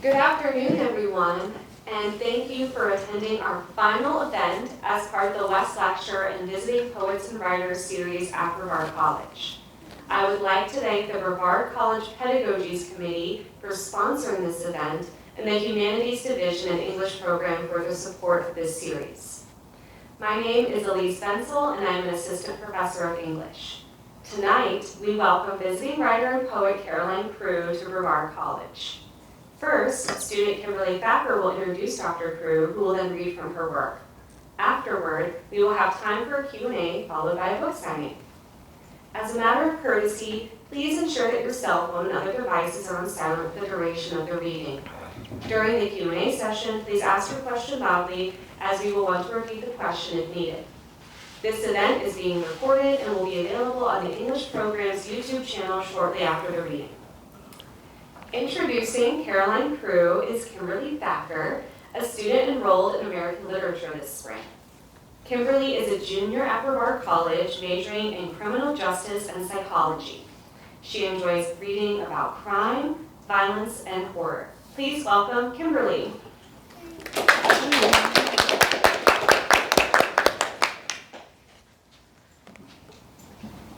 Good afternoon, everyone, and thank you for attending our final event as part of the West Lecture and Visiting Poets and Writers series at Brevard College. I would like to thank the Brevard College Pedagogies Committee for sponsoring this event and the Humanities Division and English program for the support of this series. My name is Elise Bensel, and I'm an assistant professor of English. Tonight, we welcome visiting writer and poet Caroline Cruz to Brevard College. First, student Kimberly Thacker will introduce Dr. Cruz, who will then read from her work. Afterward, we will have time for a Q&A, followed by a book signing. As a matter of courtesy, please ensure that your cell phone and other devices are on silent for the duration of the reading. During the Q&A session, please ask your question loudly, as we will want to repeat the question if needed. This event is being recorded and will be available on the English program's YouTube channel shortly after the reading. Introducing Caroline Cruz is Kimberly Thacker, a student enrolled in American Literature this spring. Kimberly is a junior at Brevard College, majoring in criminal justice and psychology. She enjoys reading about crime, violence, and horror. Please welcome Kimberly.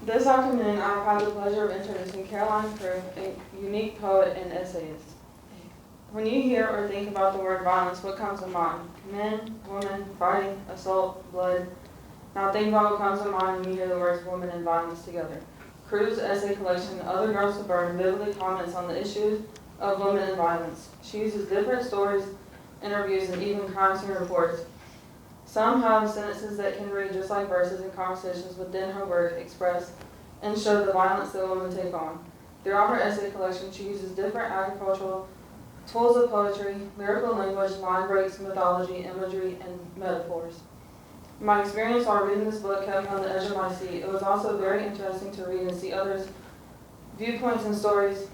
This afternoon, I have had the pleasure of introducing Caroline Cruz, a unique poet and essayist. When you hear or think about the word violence, what comes to mind? Men, women, fighting, assault, blood. Now think about what comes to mind when you hear the words woman and violence together. Cruz's essay collection, Other Girls to Burn, vividly comments on the issues of women and violence. She uses different stories, interviews, and even crime scene reports. Some have sentences that can read just like verses in conversations within her work express and show the violence that women take on. Throughout her essay collection, she uses different agricultural tools of poetry, lyrical language, line breaks, mythology, imagery, and metaphors. My experience while reading this book kept me on the edge of my seat. It was also very interesting to read and see others' viewpoints and stories.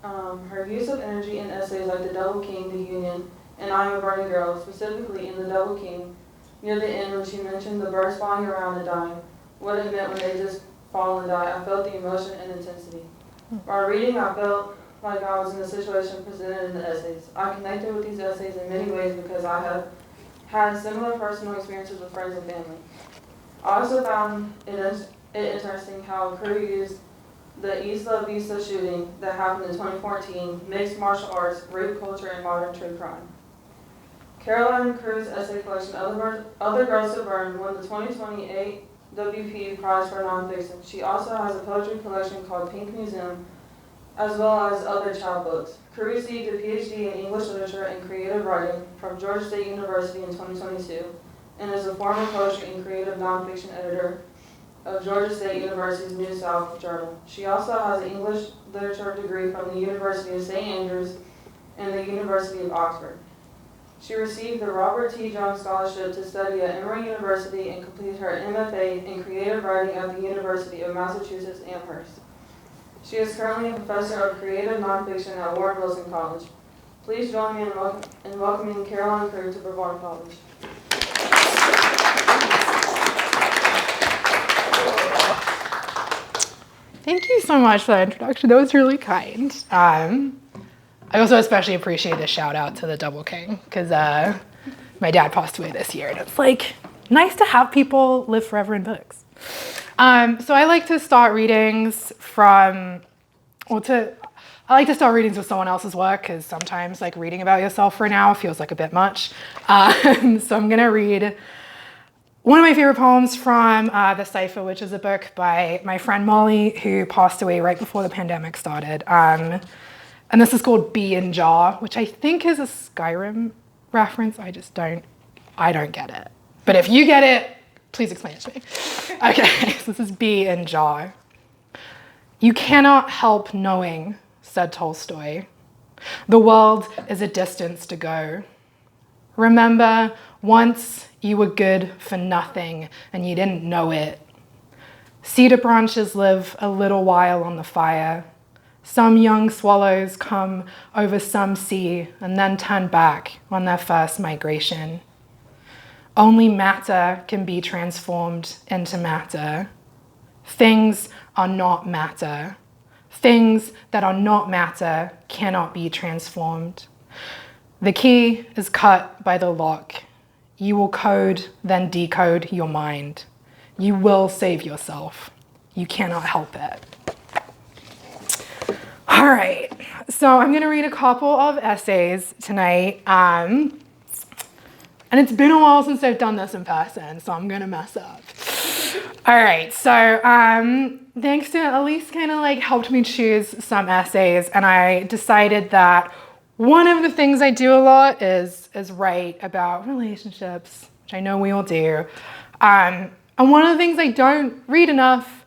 Her use of energy in essays like The Double King, The Union, and I Am a Burning Girl, specifically in The Double King, near the end when she mentioned the birds flying around and dying, what it meant when they just fall and die, I felt the emotion and intensity. While reading, I felt like I was in the situation presented in the essays. I connected with these essays in many ways because I have had similar personal experiences with friends and family. I also found it interesting how Cruz used the Isla Vista shooting that happened in 2014, mixed martial arts, rape culture, and modern true crime. Caroline Cruz's essay collection, Other Girls to Burn, won the 2020 AWP Prize for Nonfiction. She also has a poetry collection called Pink Museum, as well as other chapbooks. Cruz received a PhD in English Literature and Creative Writing from Georgia State University in 2022, and is a former poetry and creative nonfiction editor of Georgia State University's New South Journal. She also has an English Literature degree from the University of St. Andrews and the University of Oxford. She received the Robert T. Jones Scholarship to study at Emory University and completed her MFA in Creative Writing at the University of Massachusetts Amherst. She is currently a professor of creative nonfiction at Warren Wilson College. Please join me in welcoming Caroline Cruz to Brevard College. Thank you so much for that introduction. That was really kind. I also especially appreciate the shout out to the Double King because my dad passed away this year, and it's like nice to have people live forever in books. So I like to start readings with someone else's work because sometimes like reading about yourself for an hour feels like a bit much. So I'm gonna read one of my favorite poems from The Cipher, which is a book by my friend Molly, who passed away right before the pandemic started. And this is called Bee in Jar, which I think is a Skyrim reference. I don't get it. But if you get it, please explain it to me. Okay, so this is Bee in Jar. You cannot help knowing, said Tolstoy. The world is a distance to go. Remember, once you were good for nothing and you didn't know it. Cedar branches live a little while on the fire. Some young swallows come over some sea and then turn back on their first migration. Only matter can be transformed into matter. Things are not matter. Things that are not matter cannot be transformed. The key is cut by the lock. You will code, then decode your mind. You will save yourself. You cannot help it. All right, so I'm gonna read a couple of essays tonight. And it's been a while since I've done this in person, so I'm gonna mess up. All right, so thanks to Elise kind of like helped me choose some essays, and I decided that one of the things I do a lot is write about relationships, which I know we all do. And one of the things I don't read enough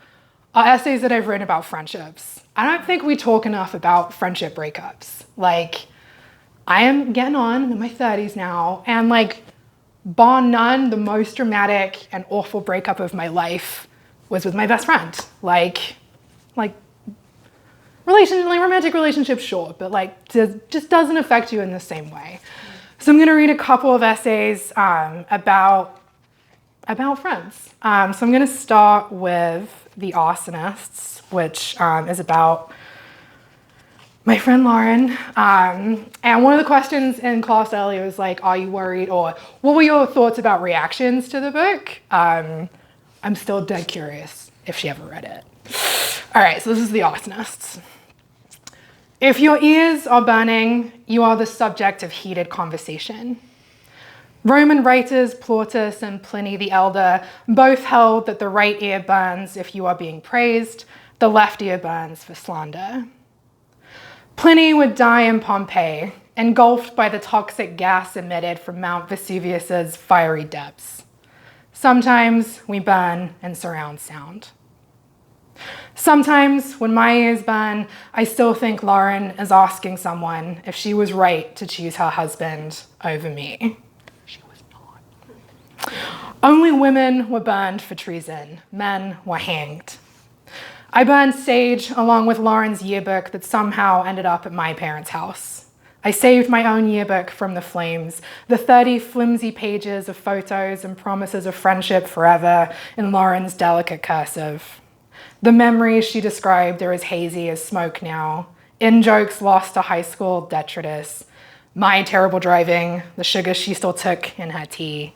are essays that I've written about friendships. I don't think we talk enough about friendship breakups. Like, I am getting on in my 30s now, and like, bar none, the most dramatic and awful breakup of my life was with my best friend. Like romantic relationships, sure, but like just doesn't affect you in the same way. So I'm gonna read a couple of essays about friends. So I'm gonna start with The Arsonists, which is about my friend Lauren. And one of the questions in class earlier was like, are you worried, or what were your thoughts about reactions to the book? I'm still dead curious if she ever read it. All right, so this is The Arsonists. If your ears are burning, you are the subject of heated conversation. Roman writers Plautus and Pliny the Elder both held that the right ear burns if you are being praised, the left ear burns for slander. Pliny would die in Pompeii, engulfed by the toxic gas emitted from Mount Vesuvius's fiery depths. Sometimes we burn in surround sound. Sometimes when my ears burn, I still think Lauren is asking someone if she was right to choose her husband over me. She was not. Only women were burned for treason. Men were hanged. I burned sage along with Lauren's yearbook that somehow ended up at my parents' house. I saved my own yearbook from the flames, the 30 flimsy pages of photos and promises of friendship forever in Lauren's delicate cursive. The memories she described are as hazy as smoke now. In-jokes lost to high school detritus. My terrible driving, the sugar she still took in her tea.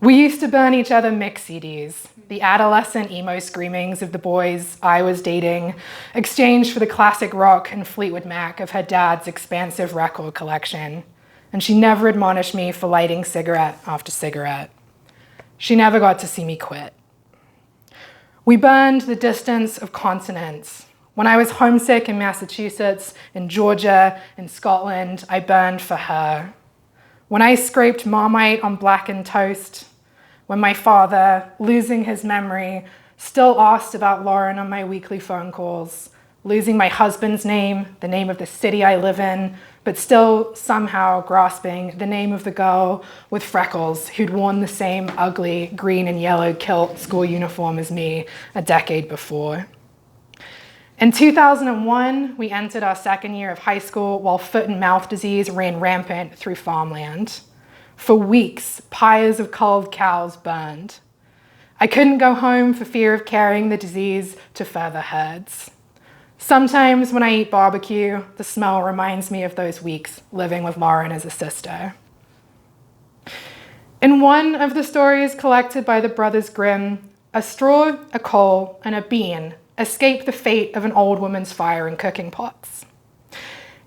We used to burn each other mix CDs, the adolescent emo screamings of the boys I was dating, exchanged for the classic rock and Fleetwood Mac of her dad's expansive record collection. And she never admonished me for lighting cigarette after cigarette. She never got to see me quit. We burned the distance of continents. When I was homesick in Massachusetts, in Georgia, in Scotland, I burned for her. When I scraped Marmite on blackened toast, when my father, losing his memory, still asked about Lauren on my weekly phone calls, losing my husband's name, the name of the city I live in, but still somehow grasping the name of the girl with freckles who'd worn the same ugly green and yellow kilt school uniform as me a decade before. In 2001, we entered our second year of high school while foot and mouth disease ran rampant through farmland. For weeks, pyres of culled cows burned. I couldn't go home for fear of carrying the disease to further herds. Sometimes when I eat barbecue, the smell reminds me of those weeks living with Lauren as a sister. In one of the stories collected by the Brothers Grimm, a straw, a coal, and a bean escape the fate of an old woman's fire and cooking pots.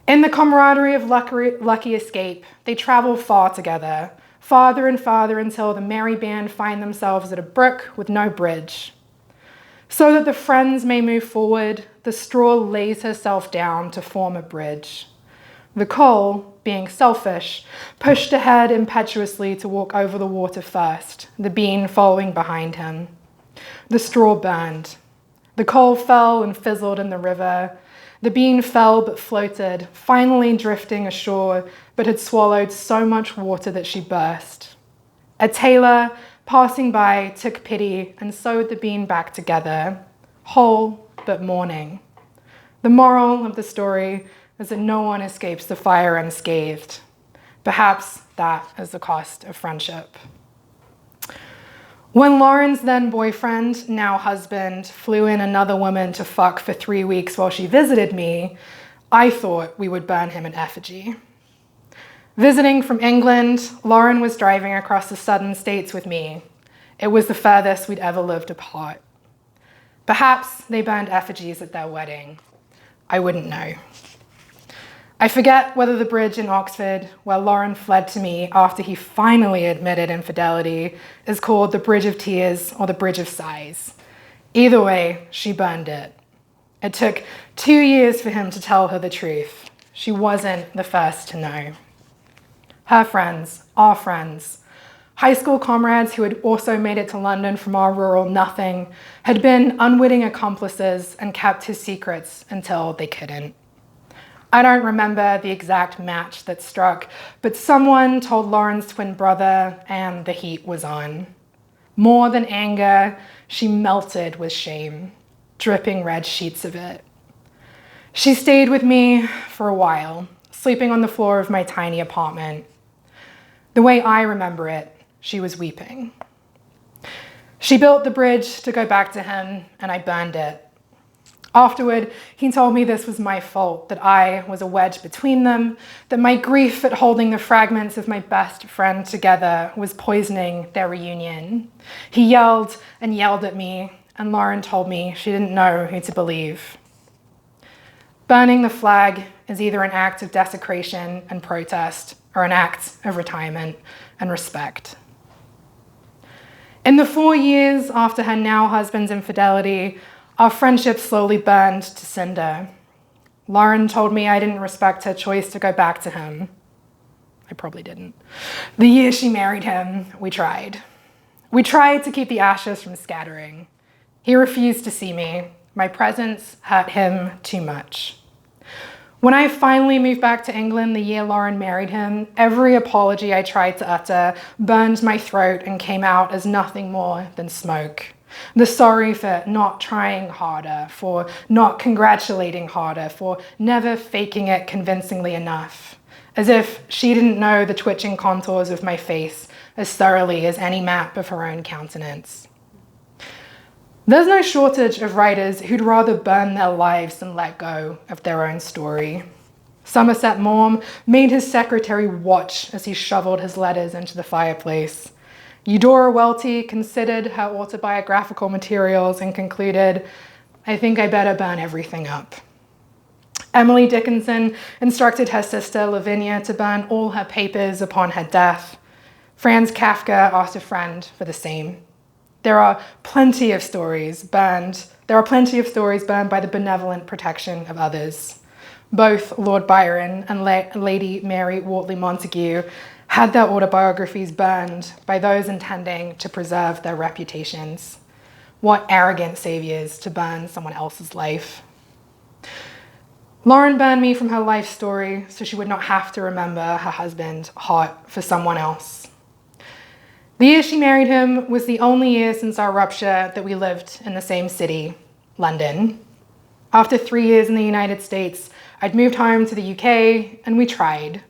In the camaraderie of lucky escape, they travel far together, farther and farther until the merry band find themselves at a brook with no bridge. So that the friends may move forward, the straw lays herself down to form a bridge. The coal, being selfish, pushed ahead impetuously to walk over the water first, the bean following behind him. The straw burned. The coal fell and fizzled in the river. The bean fell but floated, finally drifting ashore, but had swallowed so much water that she burst. A tailor, passing by, took pity and sewed the bean back together, whole but mourning. The moral of the story is that no one escapes the fire unscathed. Perhaps that is the cost of friendship. When Lauren's then boyfriend, now husband, flew in another woman to fuck for 3 weeks while she visited me, I thought we would burn him in effigy. Visiting from England, Lauren was driving across the southern states with me. It was the furthest we'd ever lived apart. Perhaps they burned effigies at their wedding. I wouldn't know. I forget whether the bridge in Oxford, where Lauren fled to me after he finally admitted infidelity, is called the Bridge of Tears or the Bridge of Sighs. Either way, she burned it. It took 2 years for him to tell her the truth. She wasn't the first to know. Her friends, our friends, high school comrades who had also made it to London from our rural nothing, had been unwitting accomplices and kept his secrets until they couldn't. I don't remember the exact match that struck, but someone told Lauren's twin brother and the heat was on. More than anger, she melted with shame, dripping red sheets of it. She stayed with me for a while, sleeping on the floor of my tiny apartment. The way I remember it, she was weeping. She built the bridge to go back to him, and I burned it. Afterward, he told me this was my fault, that I was a wedge between them, that my grief at holding the fragments of my best friend together was poisoning their reunion. He yelled and yelled at me, and Lauren told me she didn't know who to believe. Burning the flag is either an act of desecration and protest or an act of retirement and respect. In the 4 years after her now husband's infidelity, our friendship slowly burned to cinder. Lauren told me I didn't respect her choice to go back to him. I probably didn't. The year she married him, we tried. We tried to keep the ashes from scattering. He refused to see me. My presence hurt him too much. When I finally moved back to England the year Lauren married him, every apology I tried to utter burned my throat and came out as nothing more than smoke. The sorry for not trying harder, for not congratulating harder, for never faking it convincingly enough. As if she didn't know the twitching contours of my face as thoroughly as any map of her own countenance. There's no shortage of writers who'd rather burn their lives than let go of their own story. Somerset Maugham made his secretary watch as he shoveled his letters into the fireplace. Eudora Welty considered her autobiographical materials and concluded, I think I better burn everything up. Emily Dickinson instructed her sister Lavinia to burn all her papers upon her death. Franz Kafka asked a friend for the same. There are plenty of stories burned by the benevolent protection of others. Both Lord Byron and Lady Mary Wortley Montagu had their autobiographies burned by those intending to preserve their reputations. What arrogant saviors to burn someone else's life. Lauren burned me from her life story so she would not have to remember her husband hot for someone else. The year she married him was the only year since our rupture that we lived in the same city, London. After 3 years in the United States, I'd moved home to the UK and we tried.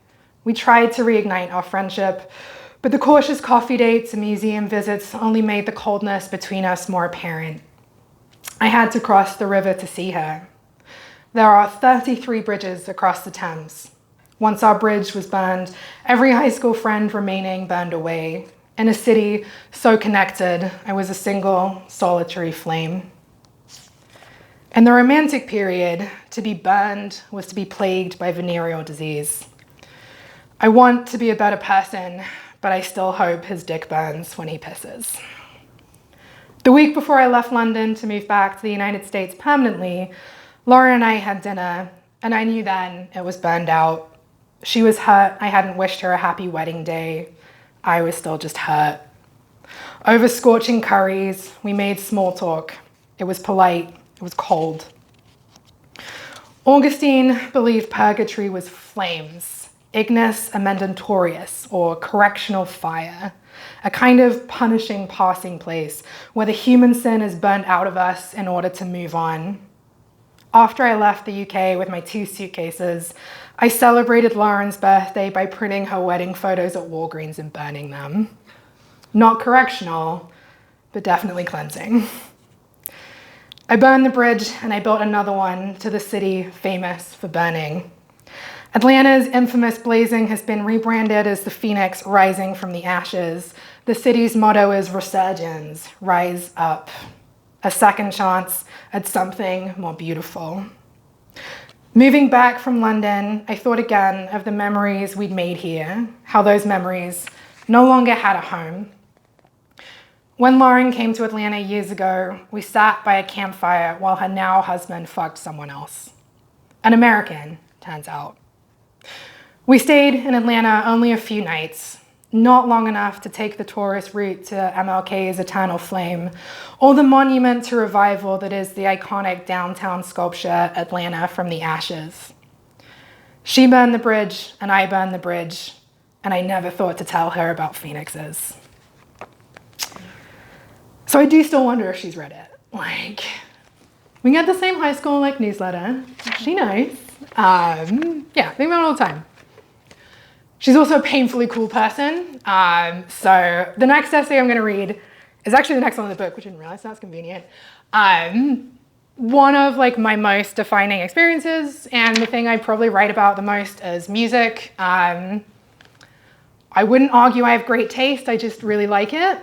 We tried to reignite our friendship, but the cautious coffee dates and museum visits only made the coldness between us more apparent. I had to cross the river to see her. There are 33 bridges across the Thames. Once our bridge was burned, every high school friend remaining burned away. In a city so connected, I was a single, solitary flame. In the Romantic period, to be burned was to be plagued by venereal disease. I want to be a better person, but I still hope his dick burns when he pisses. The week before I left London to move back to the United States permanently, Lauren and I had dinner, and I knew then it was burned out. She was hurt I hadn't wished her a happy wedding day. I was still just hurt. Over scorching curries, we made small talk. It was polite, it was cold. Augustine believed purgatory was flames, ignis emendatorius, or correctional fire, a kind of punishing passing place where the human sin is burnt out of us in order to move on. After I left the UK with my 2 suitcases, I celebrated Lauren's birthday by printing her wedding photos at Walgreens and burning them. Not correctional, but definitely cleansing. I burned the bridge and I built another one to the city famous for burning. Atlanta's infamous blazing has been rebranded as the phoenix rising from the ashes. The city's motto is resurgence, rise up. A second chance at something more beautiful. Moving back from London, I thought again of the memories we'd made here, how those memories no longer had a home. When Lauren came to Atlanta years ago, we sat by a campfire while her now husband fucked someone else. An American, turns out. We stayed in Atlanta only a few nights, not long enough to take the tourist route to MLK's Eternal Flame, or the monument to revival that is the iconic downtown sculpture Atlanta from the Ashes. She burned the bridge, and I burned the bridge, and I never thought to tell her about phoenixes. So I do still wonder if she's read it. Like, we get the same high school newsletter. She knows. Yeah, think about it all the time. She's also a painfully cool person. So the next essay I'm going to read is actually the next one in the book, which I didn't realize. That's convenient. One of my most defining experiences, and the thing I probably write about the most is music. I wouldn't argue I have great taste. I just really like it.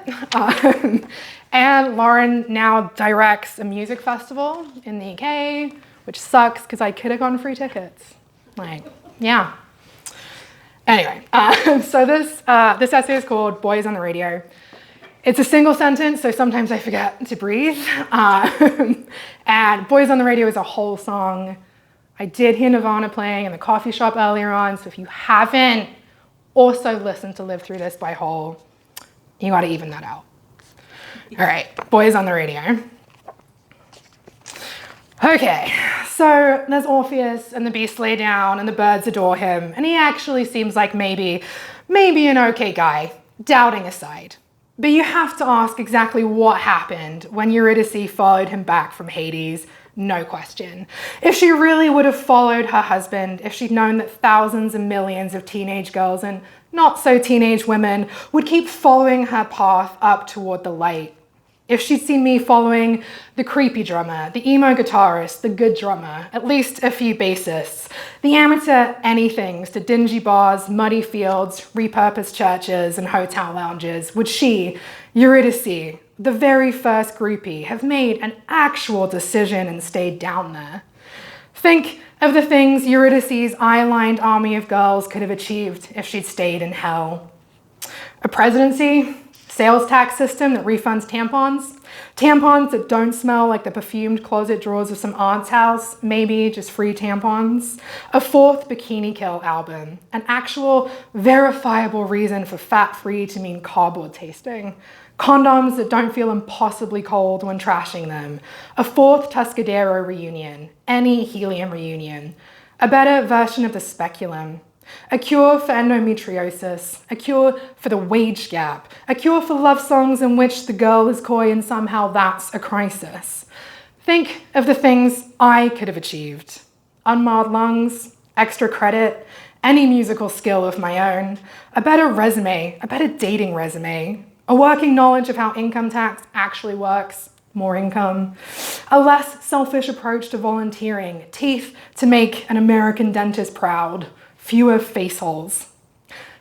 And Lauren now directs a music festival in the UK, which sucks because I could have gotten free tickets. Yeah. Anyway, so this essay is called Boys on the Radio. It's a single sentence, so sometimes I forget to breathe. And Boys on the Radio is a whole song. I did hear Nirvana playing in the coffee shop earlier on, so if you haven't also listened to Live Through This by Hole, you gotta even that out. All right, Boys on the Radio. Okay, so there's Orpheus, and the beasts lay down, and the birds adore him, and he actually seems like maybe an okay guy, doubting aside. But you have to ask exactly what happened when Eurydice followed him back from Hades, no question. If she really would have followed her husband, if she'd known that thousands and millions of teenage girls and not so teenage women would keep following her path up toward the light. If she'd seen me following the creepy drummer, the emo guitarist, the good drummer, at least a few bassists, the amateur anythings to dingy bars, muddy fields, repurposed churches, and hotel lounges, would she, Eurydice, the very first groupie, have made an actual decision and stayed down there? Think of the things Eurydice's eye-lined army of girls could have achieved if she'd stayed in hell. A presidency, sales tax system that refunds tampons that don't smell like the perfumed closet drawers of some aunt's house, maybe just free tampons, a fourth Bikini Kill album, an actual verifiable reason for fat-free to mean cardboard tasting, condoms that don't feel impossibly cold when trashing them, a fourth Tuscadero reunion, any helium reunion, a better version of the speculum, a cure for endometriosis, a cure for the wage gap, a cure for love songs in which the girl is coy and somehow that's a crisis. Think of the things I could have achieved. Unmarred lungs, extra credit, any musical skill of my own, a better resume, a better dating resume, a working knowledge of how income tax actually works, more income, a less selfish approach to volunteering, teeth to make an American dentist proud, fewer face holes.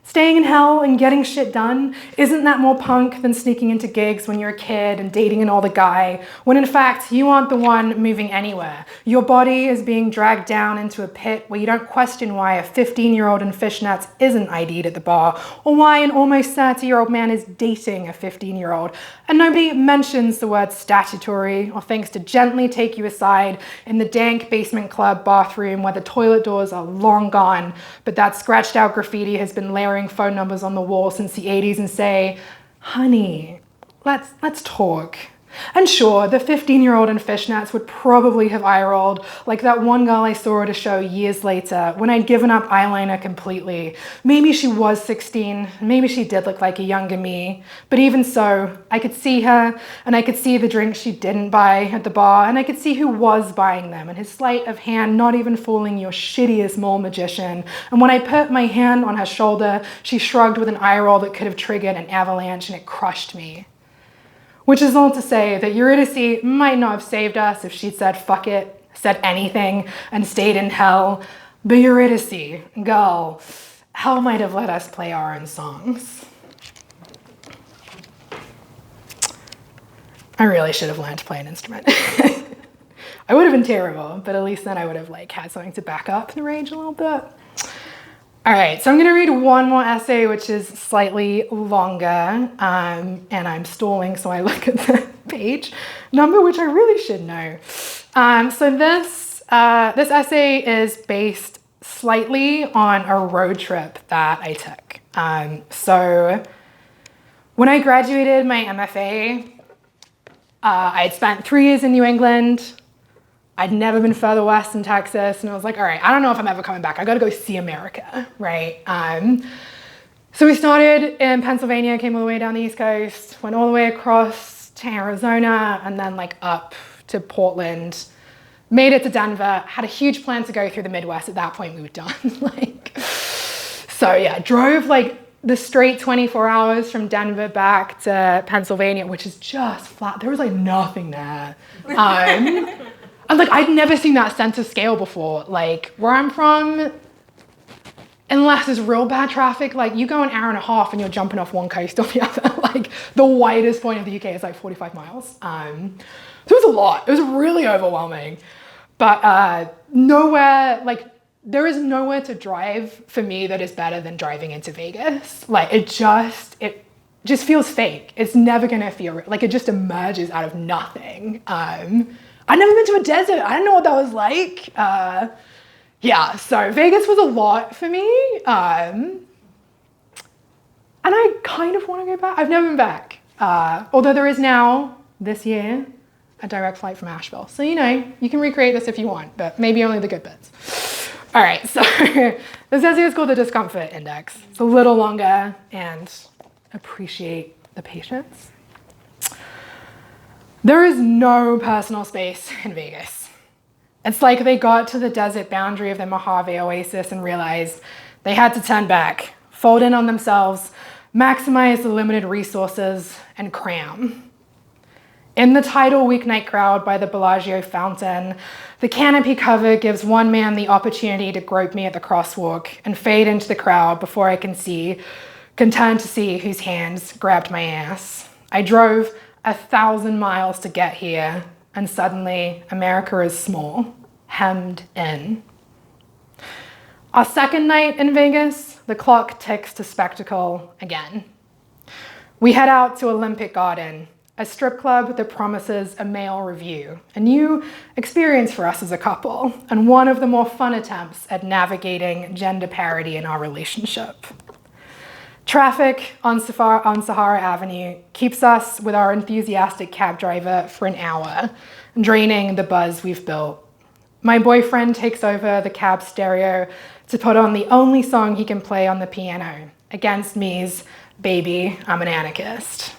Staying in hell and getting shit done, isn't that more punk than sneaking into gigs when you're a kid and dating an older guy, when in fact you aren't the one moving anywhere? Your body is being dragged down into a pit where you don't question why a 15-year-old in fishnets isn't ID'd at the bar, or why an almost 30-year-old man is dating a 15-year-old, and nobody mentions the word statutory or thinks to gently take you aside in the dank basement club bathroom where the toilet doors are long gone, but that scratched out graffiti has been layering phone numbers on the wall since the 80s and say, honey, let's talk. And sure, the 15-year-old in fishnets would probably have eye-rolled like that one girl I saw at a show years later when I'd given up eyeliner completely. Maybe she was 16, maybe she did look like a younger me, but even so, I could see her, and I could see the drinks she didn't buy at the bar, and I could see who was buying them, and his sleight of hand not even fooling your shittiest mole magician. And when I put my hand on her shoulder, she shrugged with an eye roll that could have triggered an avalanche, and it crushed me. Which is all to say that Eurydice might not have saved us if she'd said fuck it, said anything, and stayed in hell, But Eurydice, girl, hell might have let us play our own songs. I really should have learned to play an instrument. I would have been terrible, but at least then I would have had something to back up the rage a little bit. All right, so I'm going to read one more essay, which is slightly longer, and I'm stalling, so I look at the page number, which I really should know. So this essay is based slightly on a road trip that I took. So when I graduated my MFA, I'd spent 3 years in New England. I'd never been further west in Texas, and I was like, all right, I don't know if I'm ever coming back. I gotta go see America, right? So we started in Pennsylvania, came all the way down the East Coast, went all the way across to Arizona, and then up to Portland, made it to Denver, had a huge plan to go through the Midwest. At that point, we were done. So yeah, drove the straight 24 hours from Denver back to Pennsylvania, which is just flat. There was nothing there. And I'd never seen that sense of scale before. Where I'm from, unless there's real bad traffic, you go an hour and a half and you're jumping off one coast or the other. The widest point of the UK is 45 miles. So it was a lot. It was really overwhelming. But nowhere, there is nowhere to drive for me that is better than driving into Vegas. It just feels fake. It's never gonna feel real. It just emerges out of nothing. I'd never been to a desert. I didn't know what that was like. Yeah, so Vegas was a lot for me. And I kind of want to go back. I've never been back. Although there is now, this year, a direct flight from Asheville. So, you can recreate this if you want, but maybe only the good bits. All right, so this essay is called the Discomfort Index. It's a little longer, and appreciate the patience. There is no personal space in Vegas. It's like they got to the desert boundary of the Mojave Oasis and realized they had to turn back, fold in on themselves, maximize the limited resources, and cram. In the tidal weeknight crowd by the Bellagio fountain, the canopy cover gives one man the opportunity to grope me at the crosswalk and fade into the crowd before I can turn to see whose hands grabbed my ass. I drove 1,000 miles to get here, and suddenly America is small, hemmed in. Our second night in Vegas, the clock ticks to spectacle again. We head out to Olympic Garden, a strip club that promises a male review, a new experience for us as a couple, and one of the more fun attempts at navigating gender parity in our relationship. Traffic on Sahara Avenue keeps us with our enthusiastic cab driver for an hour, draining the buzz we've built. My boyfriend takes over the cab stereo to put on the only song he can play on the piano, Against Me's Baby, I'm an Anarchist.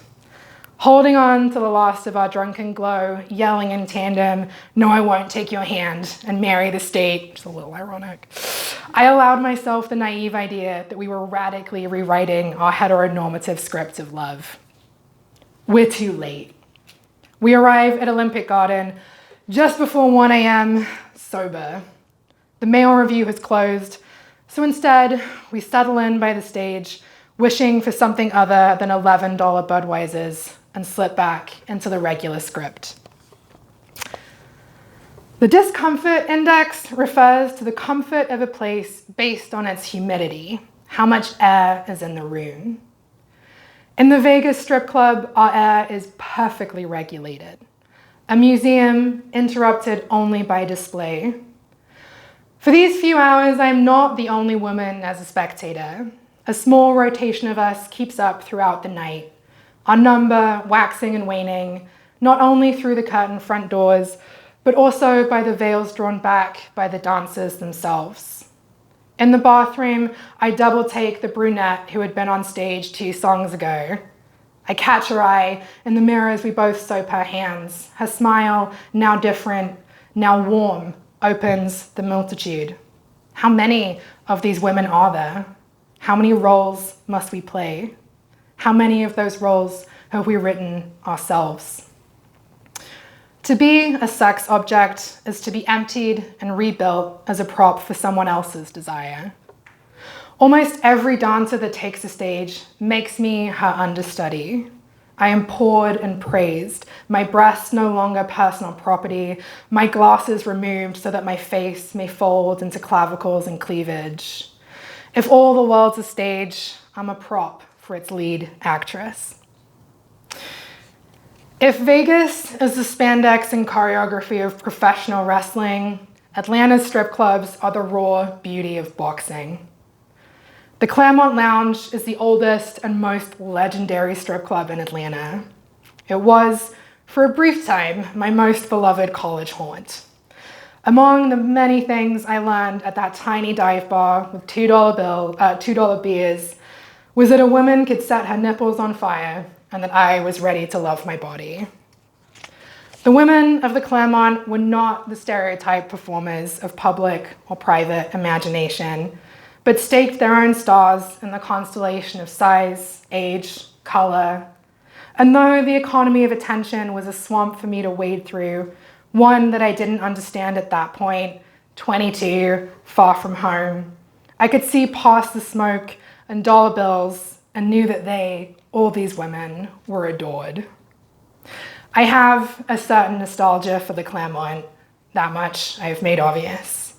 Holding on to the last of our drunken glow, yelling in tandem, no, I won't take your hand, and marry the state, which is a little ironic. I allowed myself the naive idea that we were radically rewriting our heteronormative script of love. We're too late. We arrive at Olympic Garden just before 1 a.m., sober. The male review has closed, so instead, we settle in by the stage, wishing for something other than $11 Budweisers, and slip back into the regular script. The Discomfort Index refers to the comfort of a place based on its humidity, how much air is in the room. In the Vegas strip club, our air is perfectly regulated. A museum interrupted only by display. For these few hours, I am not the only woman as a spectator. A small rotation of us keeps up throughout the night, our number waxing and waning, not only through the curtained front doors, but also by the veils drawn back by the dancers themselves. In the bathroom, I double take the brunette who had been on stage 2 songs ago. I catch her eye in the mirror as we both soap her hands. Her smile, now different, now warm, opens the multitude. How many of these women are there? How many roles must we play? How many of those roles have we written ourselves? To be a sex object is to be emptied and rebuilt as a prop for someone else's desire. Almost every dancer that takes the stage makes me her understudy. I am poured and praised, my breasts no longer personal property, my glasses removed so that my face may fold into clavicles and cleavage. If all the world's a stage, I'm a prop for its lead actress. If Vegas is the spandex and choreography of professional wrestling, Atlanta's strip clubs are the raw beauty of boxing. The Claremont Lounge is the oldest and most legendary strip club in Atlanta. It was, for a brief time, my most beloved college haunt. Among the many things I learned at that tiny dive bar with $2 beers was that a woman could set her nipples on fire and that I was ready to love my body. The women of the Claremont were not the stereotype performers of public or private imagination, but staked their own stars in the constellation of size, age, color. And though the economy of attention was a swamp for me to wade through, one that I didn't understand at that point, 22, far from home, I could see past the smoke and dollar bills and knew that they, all these women, were adored. I have a certain nostalgia for the Claremont, that much I have made obvious.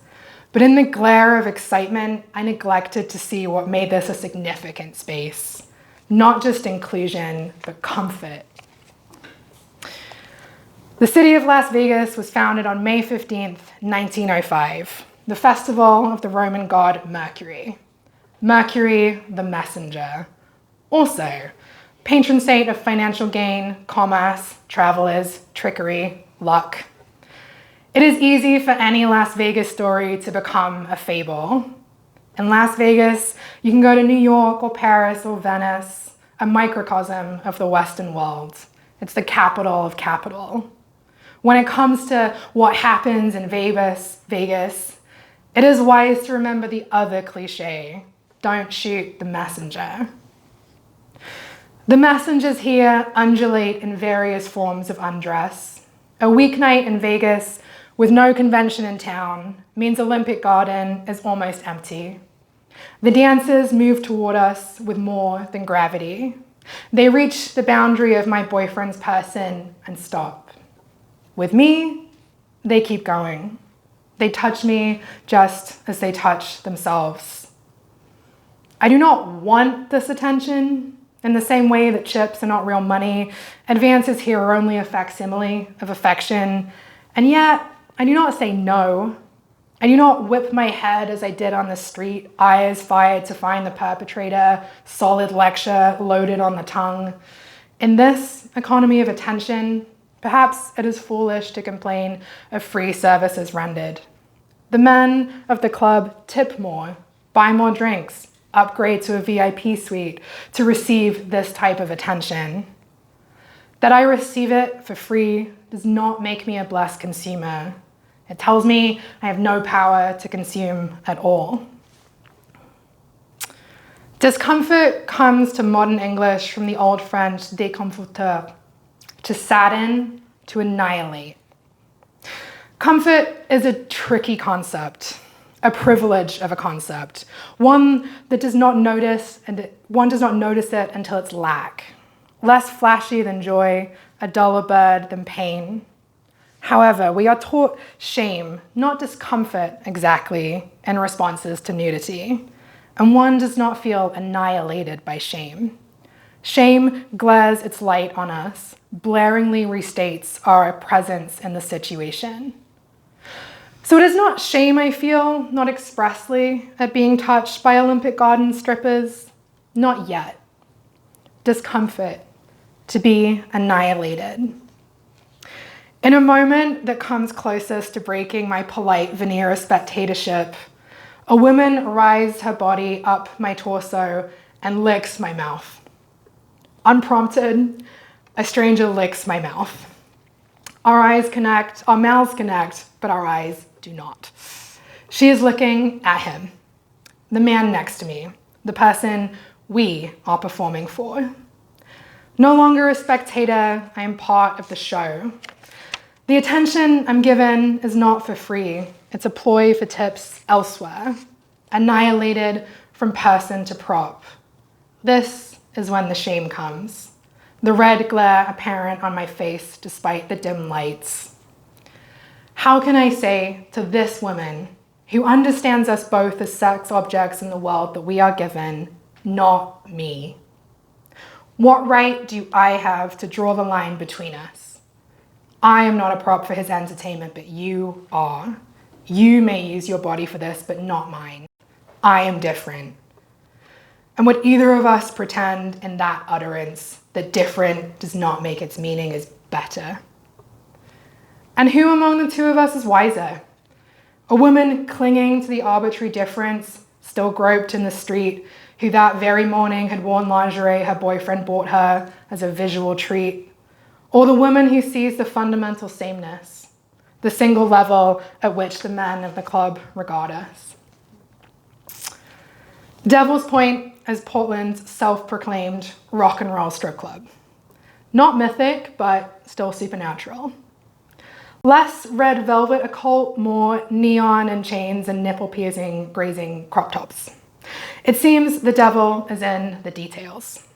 But in the glare of excitement, I neglected to see what made this a significant space. Not just inclusion, but comfort. The city of Las Vegas was founded on May 15th, 1905, the festival of the Roman god Mercury. Mercury, the messenger. Also, patron saint of financial gain, commerce, travelers, trickery, luck. It is easy for any Las Vegas story to become a fable. In Las Vegas, you can go to New York or Paris or Venice, a microcosm of the Western world. It's the capital of capital. When it comes to what happens in Vegas, it is wise to remember the other cliche, don't shoot the messenger. The messengers here undulate in various forms of undress. A weeknight in Vegas with no convention in town means Olympic Garden is almost empty. The dancers move toward us with more than gravity. They reach the boundary of my boyfriend's person and stop. With me, they keep going. They touch me just as they touch themselves. I do not want this attention. In the same way that chips are not real money, advances here are only a facsimile of affection, and yet I do not say no. I do not whip my head as I did on the street, eyes fired to find the perpetrator, solid lecture loaded on the tongue. In this economy of attention, perhaps it is foolish to complain of free services rendered. The men of the club tip more, buy more drinks, upgrade to a VIP suite to receive this type of attention. That I receive it for free does not make me a blessed consumer. It tells me I have no power to consume at all. Discomfort comes to modern English from the Old French déconforter, to sadden, to annihilate. Comfort is a tricky concept, a privilege of a concept, one does not notice it until it's lack. Less flashy than joy, a duller bird than pain. However, we are taught shame, not discomfort exactly, in responses to nudity, and one does not feel annihilated by shame. Shame glares its light on us, blaringly restates our presence in the situation. So it is not shame I feel, not expressly, at being touched by Olympic Garden strippers, not yet. Discomfort, to be annihilated. In a moment that comes closest to breaking my polite veneer of spectatorship, a woman rises her body up my torso and licks my mouth. Unprompted, a stranger licks my mouth. Our mouths connect, but our eyes do not. She is looking at him, the man next to me, the person we are performing for. No longer a spectator, I am part of the show. The attention I'm given is not for free. It's a ploy for tips elsewhere, annihilated from person to prop. This is when the shame comes, the red glare apparent on my face despite the dim lights. How can I say to this woman, who understands us both as sex objects in the world that we are given, not me? What right do I have to draw the line between us? I am not a prop for his entertainment, but you are. You may use your body for this, but not mine. I am different. And would either of us pretend in that utterance that different does not make its meaning as better? And who among the two of us is wiser? A woman clinging to the arbitrary difference, still groped in the street, who that very morning had worn lingerie her boyfriend bought her as a visual treat, or the woman who sees the fundamental sameness, the single level at which the men of the club regard us. Devil's Point is Portland's self-proclaimed rock and roll strip club. Not mythic, but still supernatural. Less red velvet occult, more neon and chains and nipple-piercing, grazing crop tops. It seems the devil is in the details.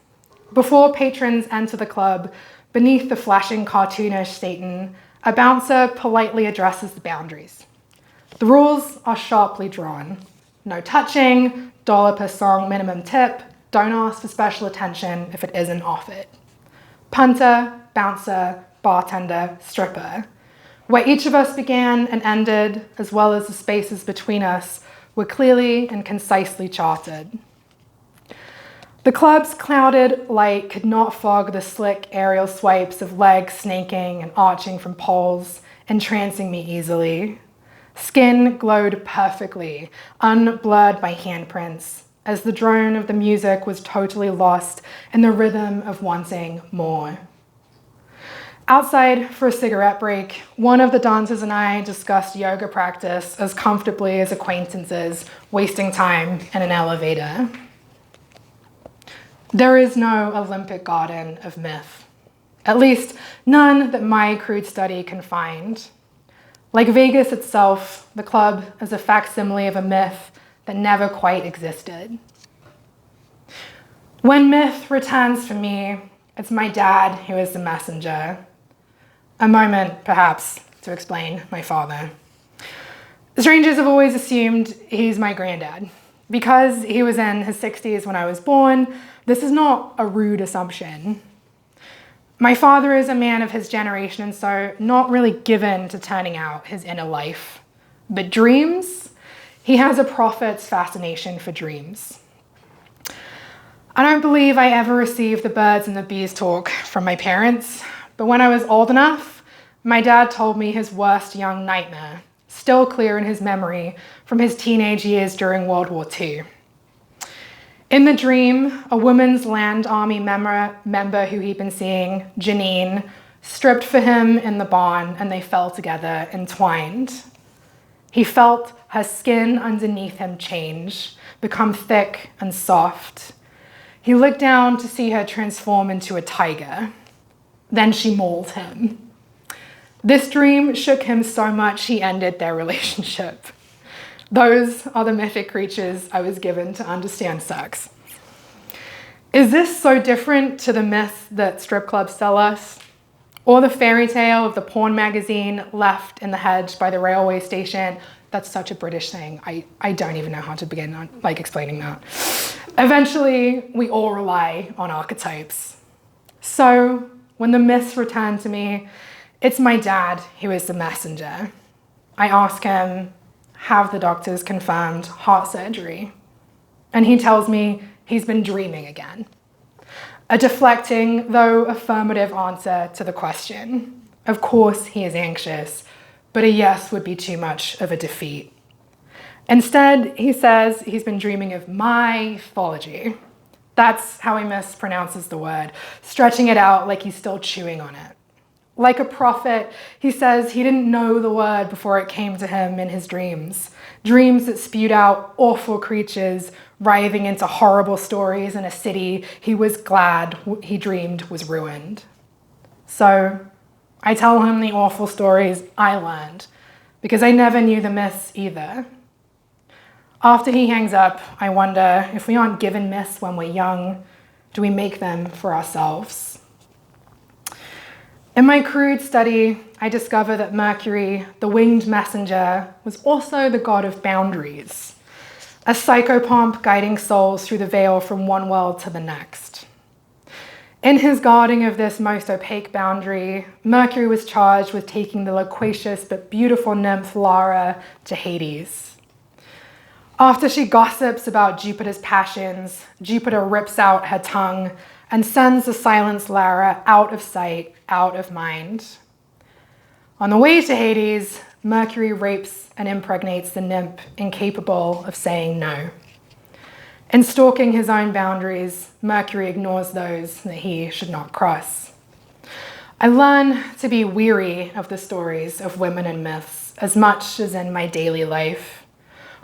Before patrons enter the club, beneath the flashing cartoonish Satan, a bouncer politely addresses the boundaries. The rules are sharply drawn. No touching, $1 per song minimum tip, don't ask for special attention if it isn't offered. Punter, bouncer, bartender, stripper. Where each of us began and ended, as well as the spaces between us, were clearly and concisely charted. The club's clouded light could not fog the slick aerial swipes of legs snaking and arching from poles, entrancing me easily. Skin glowed perfectly, unblurred by handprints, as the drone of the music was totally lost in the rhythm of wanting more. Outside for a cigarette break, one of the dancers and I discussed yoga practice as comfortably as acquaintances, wasting time in an elevator. There is no Olympic garden of myth, at least none that my crude study can find. Like Vegas itself, the club is a facsimile of a myth that never quite existed. When myth returns for me, it's my dad who is the messenger. A moment, perhaps, to explain my father. Strangers have always assumed he's my granddad. Because he was in his 60s when I was born, this is not a rude assumption. My father is a man of his generation and so not really given to turning out his inner life. But dreams? He has a prophet's fascination for dreams. I don't believe I ever received the birds and the bees talk from my parents, but when I was old enough, my dad told me his worst young nightmare, still clear in his memory from his teenage years during World War II. In the dream, a Women's Land Army member who he'd been seeing, Janine, stripped for him in the barn and they fell together, entwined. He felt her skin underneath him change, become thick and soft. He looked down to see her transform into a tiger. Then she mauled him. This dream shook him so much he ended their relationship. Those are the mythic creatures I was given to understand sex. Is this so different to the myth that strip clubs sell us? Or the fairy tale of the porn magazine left in the hedge by the railway station? That's such a British thing. I don't even know how to begin on explaining that. Eventually, we all rely on archetypes. So, when the myths return to me, it's my dad who is the messenger. I ask him, have the doctors confirmed heart surgery? And he tells me he's been dreaming again. A deflecting, though affirmative answer to the question. Of course he is anxious, but a yes would be too much of a defeat. Instead, he says he's been dreaming of mythology. That's how he mispronounces the word, stretching it out like he's still chewing on it. Like a prophet, he says he didn't know the word before it came to him in his dreams. Dreams that spewed out awful creatures, writhing into horrible stories in a city he was glad he dreamed was ruined. So I tell him the awful stories I learned, because I never knew the myths either. After he hangs up, I wonder if we aren't given myths when we're young, do we make them for ourselves? In my crude study, I discover that Mercury, the winged messenger, was also the god of boundaries, a psychopomp guiding souls through the veil from one world to the next. In his guarding of this most opaque boundary, Mercury was charged with taking the loquacious but beautiful nymph Lara to Hades. After she gossips about Jupiter's passions, Jupiter rips out her tongue and sends the silenced Lara out of sight, out of mind. On the way to Hades, Mercury rapes and impregnates the nymph, incapable of saying no. In stalking his own boundaries, Mercury ignores those that he should not cross. I learn to be weary of the stories of women and myths as much as in my daily life.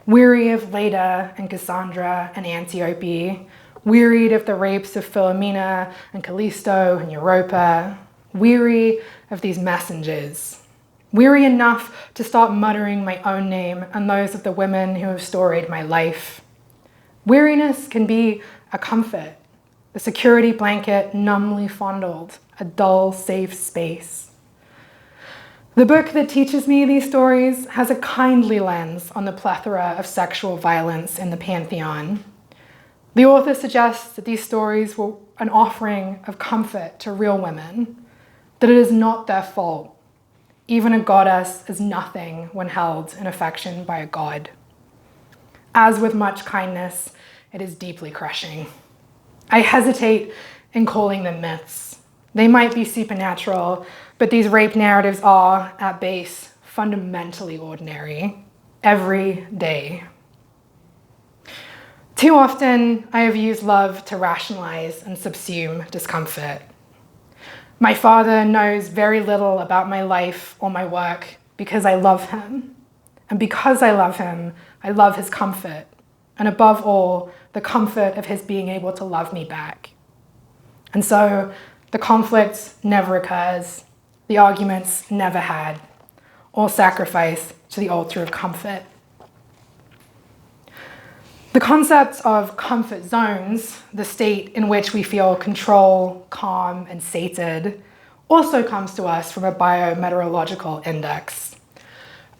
Weary of Leda and Cassandra and Antiope, wearied of the rapes of Philomena and Callisto and Europa, weary of these messengers, weary enough to start muttering my own name and those of the women who have storied my life. Weariness can be a comfort, a security blanket numbly fondled, a dull, safe space. The book that teaches me these stories has a kindly lens on the plethora of sexual violence in the pantheon. The author suggests that these stories were an offering of comfort to real women, that it is not their fault. Even a goddess is nothing when held in affection by a god. As with much kindness, it is deeply crushing. I hesitate in calling them myths. They might be supernatural, but these rape narratives are, at base, fundamentally ordinary, every day. Too often, I have used love to rationalize and subsume discomfort. My father knows very little about my life or my work because I love him. And because I love him, I love his comfort, and above all, the comfort of his being able to love me back. And so the conflict never occurs, the arguments never had, all sacrifice to the altar of comfort. The concept of comfort zones, the state in which we feel control, calm, and sated, also comes to us from a biometeorological index.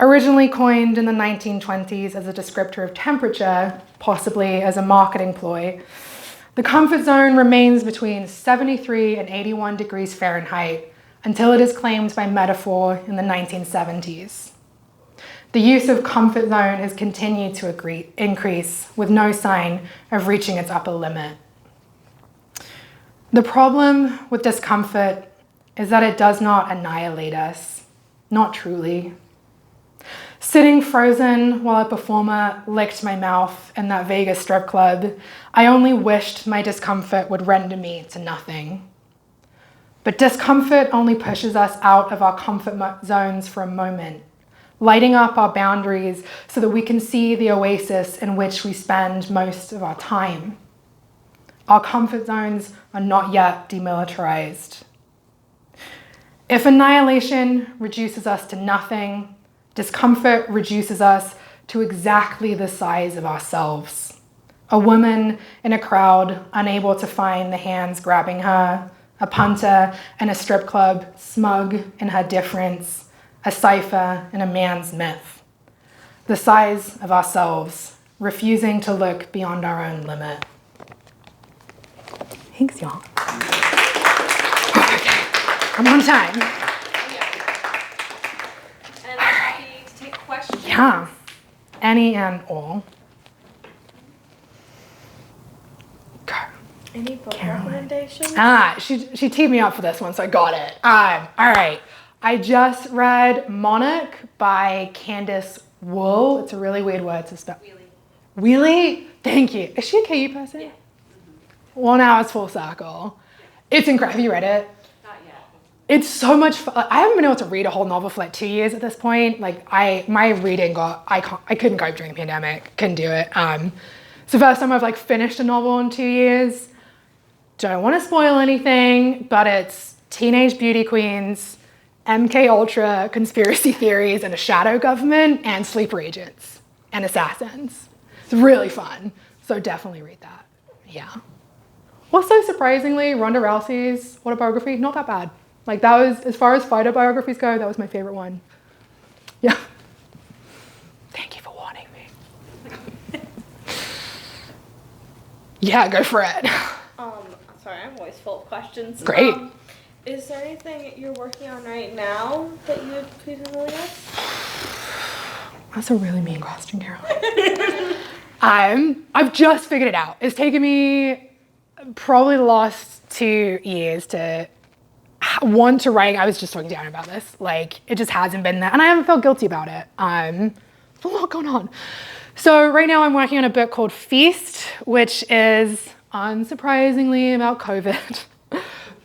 Originally coined in the 1920s as a descriptor of temperature, possibly as a marketing ploy, the comfort zone remains between 73 and 81 degrees Fahrenheit until it is claimed by metaphor in the 1970s. The use of comfort zone has continued to increase with no sign of reaching its upper limit. The problem with discomfort is that it does not annihilate us, not truly. Sitting frozen while a performer licked my mouth in that Vegas strip club, I only wished my discomfort would render me to nothing. But discomfort only pushes us out of our comfort zones for a moment, lighting up our boundaries so that we can see the oasis in which we spend most of our time. Our comfort zones are not yet demilitarized. If annihilation reduces us to nothing, discomfort reduces us to exactly the size of ourselves. A woman in a crowd unable to find the hands grabbing her, a punter in a strip club smug in her difference, a cipher in a man's myth. The size of ourselves, refusing to look beyond our own limit. Thanks, y'all. Okay, I'm on time. And I'm happy to take questions. Yeah, any and all. Any book Caroline. recommendations? She teed me up for this one, so I got it. All right. I just read Monarch by Candace Wool. It's a really weird word to spell. Wheelie? Thank you. Is she a KU person? Yeah. Well, now it's full circle. It's incredible. Have you read it? Not yet. It's so much fun. I haven't been able to read a whole novel for like 2 years at this point. Like my reading I couldn't cope during the pandemic. Couldn't do it. It's the first time I've like finished a novel in 2 years. Don't want to spoil anything, but it's teenage beauty queens MK Ultra, conspiracy theories, and a shadow government, and sleeper agents and assassins. It's really fun. So definitely read that. Yeah. Also, surprisingly, Ronda Rousey's autobiography, not that bad. Like that was, as far as fighter biographies go, that was my favorite one. Yeah. Thank you for warning me. Yeah, go for it. Sorry, I'm always full of questions. Great. Is there anything you're working on right now that you would please reveal us? That's a really mean question, Caroline. I've just figured it out. It's taken me probably the last 2 years to want to write. I was just talking to Anna about this. Like, it just hasn't been there, and I haven't felt guilty about it. There's a lot going on. So right now I'm working on a book called Feast, which is unsurprisingly about COVID,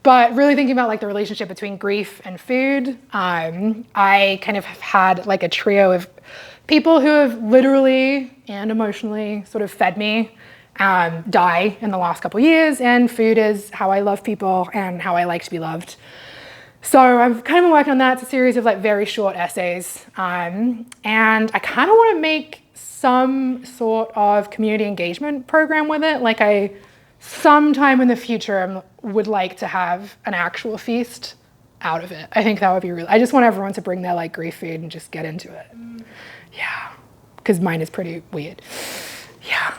but really thinking about like the relationship between grief and food. I kind of have had like a trio of people who have literally and emotionally sort of fed me die in the last couple of years, and food is how I love people and how I like to be loved. So I've kind of been working on that. It's a series of like very short essays, and I kind of want to make some sort of community engagement program with it. Like sometime in the future would like to have an actual feast out of it. I think that would be really, I just want everyone to bring their like grief food and just get into it. Yeah, because mine is pretty weird. Yeah,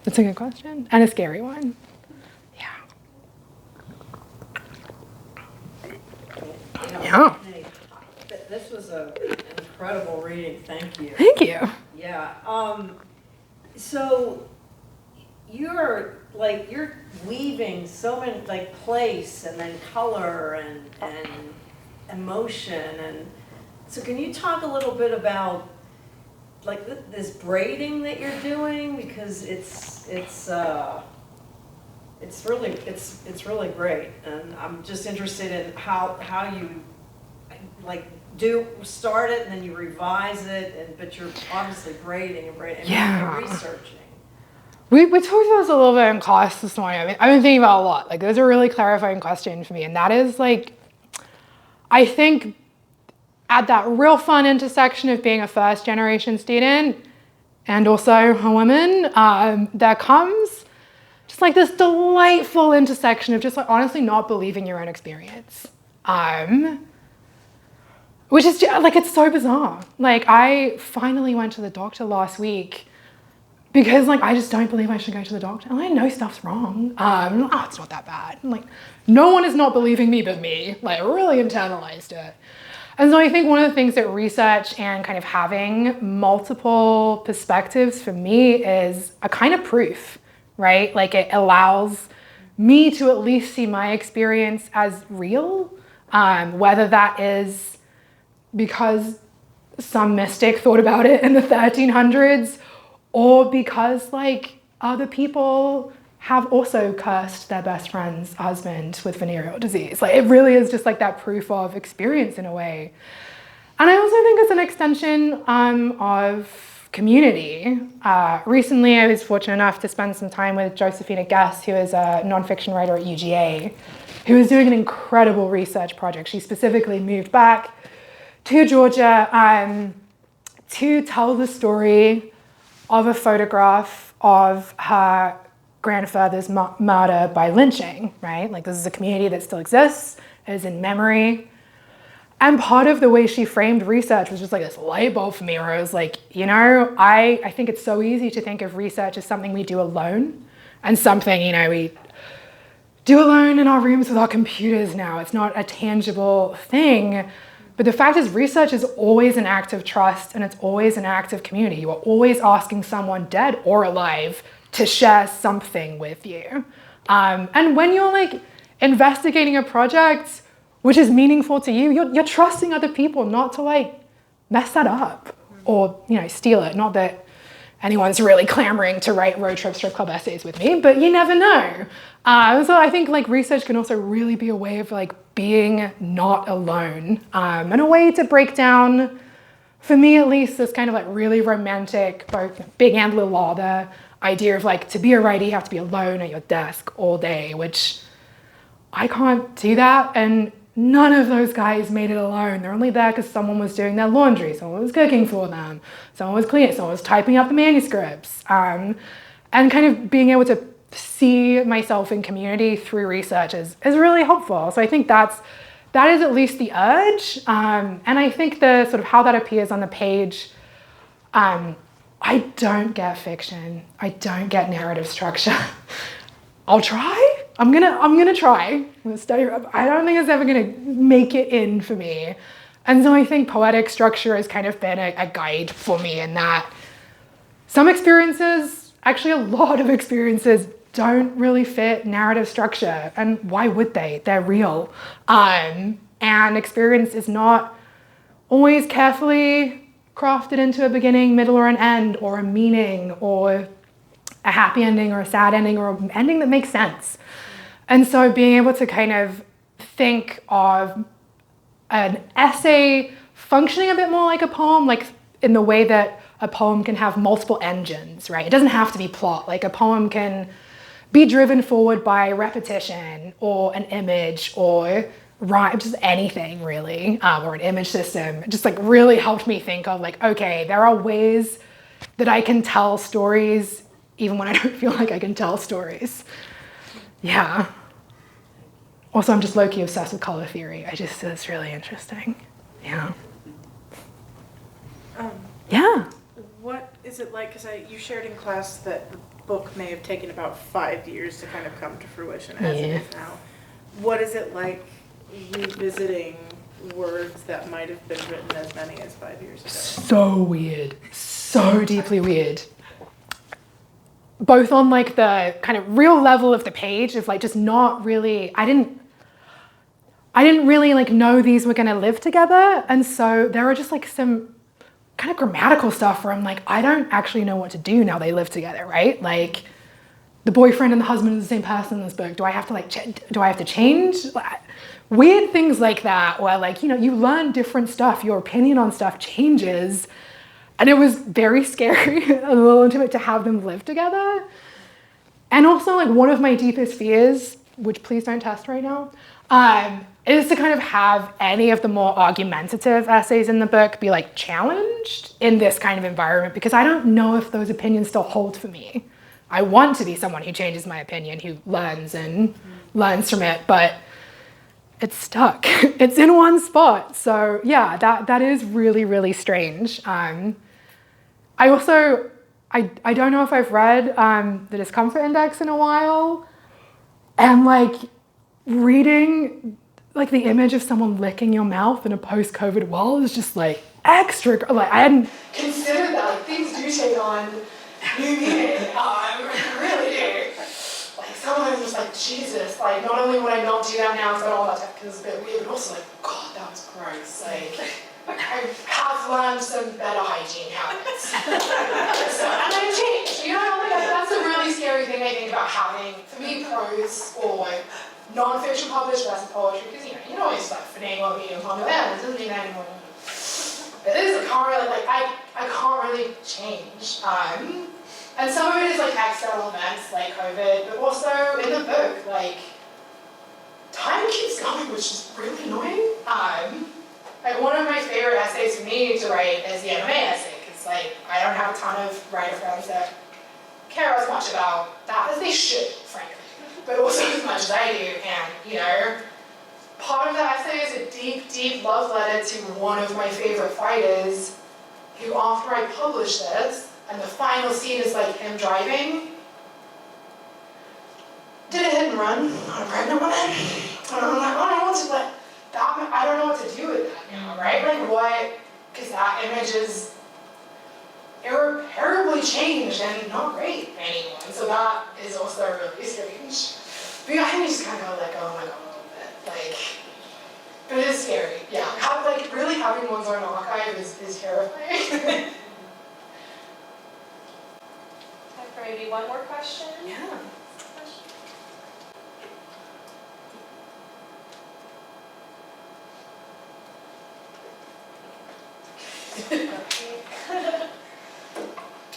that's a good question and a scary one. Yeah. Hey, this was an incredible reading. Thank you. Thank you. Yeah. So you're weaving so many like place and then color and emotion, and so can you talk a little bit about like this braiding that you're doing, because it's really great, and I'm just interested in how you like start it and then you revise it, but you're obviously braiding and Yeah. and researching. We talked about this a little bit in class this morning. I've been thinking about it a lot. Like, there's a really clarifying question for me, and that is like, I think at that real fun intersection of being a first generation student and also a woman, there comes just like this delightful intersection of just like honestly not believing your own experience. Which is just, like, it's so bizarre. Like, I finally went to the doctor last week because like I just don't believe I should go to the doctor. And I know stuff's wrong. It's not that bad. Like, no one is not believing me but me. Like, I really internalized it. And so I think one of the things that research and kind of having multiple perspectives for me is a kind of proof, right? Like, it allows me to at least see my experience as real, whether that is because some mystic thought about it in the 1300s, or because like other people have also cursed their best friend's husband with venereal disease. Like, it really is just like that proof of experience in a way. And I also think it's an extension of community. Recently, I was fortunate enough to spend some time with Josephina Guess, who is a nonfiction writer at UGA, who is doing an incredible research project. She specifically moved back to Georgia to tell the story of a photograph of her grandfather's murder by lynching, right? Like, this is a community that still exists, it is in memory. And part of the way she framed research was just like this light bulb for me, where I was like, you know, I think it's so easy to think of research as something we do alone, and something, you know, we do alone in our rooms with our computers now. It's not a tangible thing. But the fact is, research is always an act of trust, and it's always an act of community. You are always asking someone, dead or alive, to share something with you. And when you're like investigating a project which is meaningful to you, you're trusting other people not to like mess that up or, you know, steal it. Not that anyone's really clamoring to write road trip strip club essays with me, but you never know. So I think like research can also really be a way of like being not alone, and a way to break down, for me at least, this kind of like really romantic, both big and little law, the idea of like, to be a writer, you have to be alone at your desk all day, which I can't do that. And none of those guys made it alone. They're only there because someone was doing their laundry, someone was cooking for them, someone was cleaning, someone was typing up the manuscripts. And kind of being able to see myself in community through research is really helpful. So I think that is at least the urge. And I think the sort of how that appears on the page, I don't get fiction. I don't get narrative structure. I'll try. I'm gonna try. I'm gonna study. I don't think it's ever gonna make it in for me. And so I think poetic structure has kind of been a guide for me in that some experiences, actually a lot of experiences, don't really fit narrative structure. And why would they? They're real. And experience is not always carefully crafted into a beginning, middle, or an end, or a meaning, or a happy ending, or a sad ending, or an ending that makes sense. And so being able to kind of think of an essay functioning a bit more like a poem, like in the way that a poem can have multiple engines, right? It doesn't have to be plot. Like a poem can be driven forward by repetition, or an image, or rhyme, just anything really, or an image system. It just like really helped me think of like, okay, there are ways that I can tell stories even when I don't feel like I can tell stories. Yeah. Also, I'm just low-key obsessed with color theory. It's really interesting. Yeah. Yeah. What is it like, because you shared in class that the book may have taken about 5 years to kind of come to fruition as it is now. What is it like revisiting words that might have been written as many as 5 years ago? So weird. So deeply weird. Both on like the kind of real level of the page of like just not really, I didn't really like know these were gonna live together. And so there are just like some kind of grammatical stuff where I'm like, I don't actually know what to do now they live together, right? Like the boyfriend and the husband are the same person in this book. Do I have to like, do I have to change? Weird things like that where like, you know, you learn different stuff, your opinion on stuff changes. And it was very scary and a little intimate to have them live together. And also like one of my deepest fears, which please don't test right now, is to kind of have any of the more argumentative essays in the book be like challenged in this kind of environment, because I don't know if those opinions still hold for me. I want to be someone who changes my opinion, who learns from it, but it's stuck. It's in one spot. So yeah, that is really, really strange. I also, I don't know if I've read the Discomfort Index in a while, and like reading like the image of someone licking your mouth in a post-COVID world is just like extra, like I hadn't considered that. Like things do take on new meaning, really do. Like sometimes I'm just like, Jesus, like not only would I not do that now because I don't want that because it's a bit weird, but also like, God, that was gross. Like I have learned some better hygiene habits. And I've changed, you know, like that's a really scary thing I think about having, for me, prose or nonfiction published versus poetry, because you know always like finagle being on the end, it doesn't mean that anymore. It is, I can't really, like, I can't really change. And some of it is like external events like COVID, but also in the book, like, time keeps going, which is really annoying. Like one of my favorite essays for me to write is the MMA essay, because like I don't have a ton of writer friends that care as much about that as they should, frankly, but also as much as I do. And you know, part of that essay is a deep, deep love letter to one of my favorite fighters, who after I published this, and the final scene is like him driving, did a hit and run on a pregnant woman. And I'm like, I don't know what to do with that now, right? Like what, because that image is irreparably changed and not great for anyone. So that is also really strange. But yeah, I think you just kind of let go and let go a little bit. Like, but it is scary. Yeah, really having one's own archive is terrifying. Time for maybe one more question? Yeah.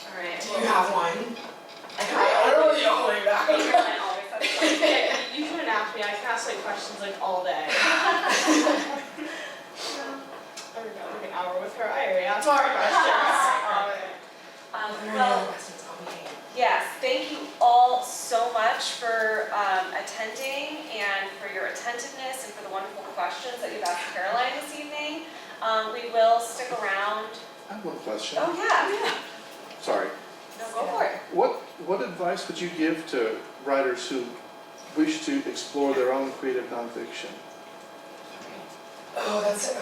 Alright. Do you have one? I don't know what you're holding back. You can ask me, I can ask ask like questions like all day. I would go like an hour with her. I already asked more questions. Well, yes, thank you all so much for attending and for your attentiveness and for the wonderful questions that you've asked Caroline this evening. We will stick around. I have one question. Oh, yeah. Sorry. No, go for it. What advice would you give to writers who wish to explore their own creative nonfiction? Oh, that's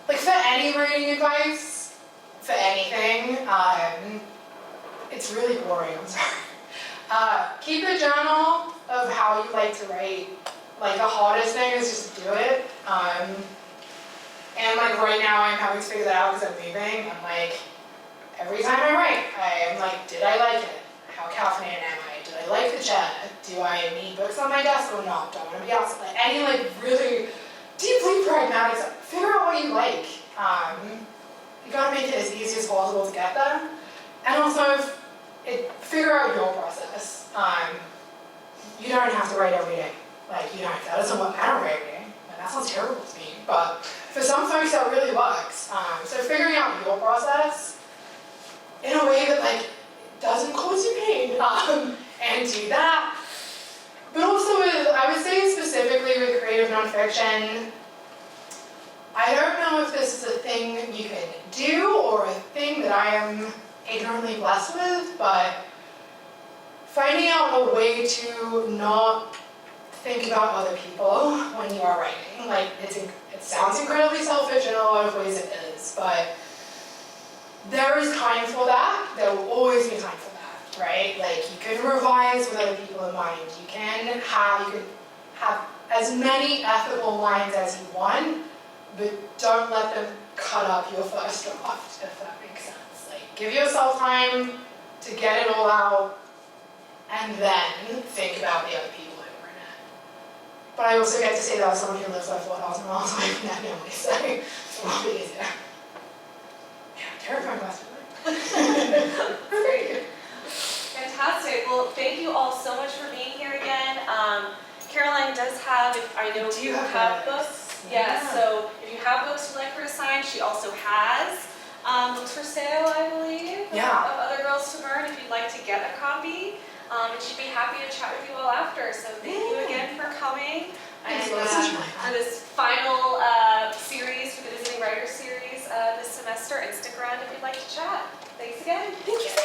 like for any writing advice, for anything, it's really boring. I'm sorry. Keep a journal of how you like to write. Like the hardest thing is just to do it. And like right now, I'm having to figure that out because I'm leaving. I'm like, every time I write, I'm like, did I like it? How caffeinated am I? Did I like the jet? Do I need books on my desk or not? Do I want to be outside? Like any like really deeply pragmatic stuff. Figure out what you like. You gotta make it as easy as possible to get there. And also, figure out your process. You don't have to write every day. Like you don't. That doesn't work. I don't write every day. Like, that sounds terrible to me. But for some folks, that really works. So figuring out your process in a way that like doesn't cause you pain, and do that. But also with, I would say specifically with creative nonfiction, I don't know if this is a thing you can do or a thing that I am ignorantly blessed with, but finding out a way to not think about other people when you are writing. Like, it sounds incredibly selfish in a lot of ways it is, but there is time for that. There will always be time for that, right? Like, you can revise with other people in mind. You can have as many ethical lines as you want, but don't let them cut up your first draft, if that makes sense. Like, give yourself time to get it all out, and then think about the other people who are in it. But I also get to say that as someone who lives like 4,000 miles away from that family, so it's a lot easier. Yeah, terrifying question. Great. Fantastic. Well, thank you all so much for being here again. Caroline does have, I know you have books. Yeah, so if you have books you'd like her to sign, she also has books for sale, I believe, of Other Girls to Burn, if you'd like to get a copy. And she'd be happy to chat with you all after. So thank you again for coming. And for this final series, for the Visiting Writers series this semester, and stick around if you'd like to chat. Thanks again. Thank you so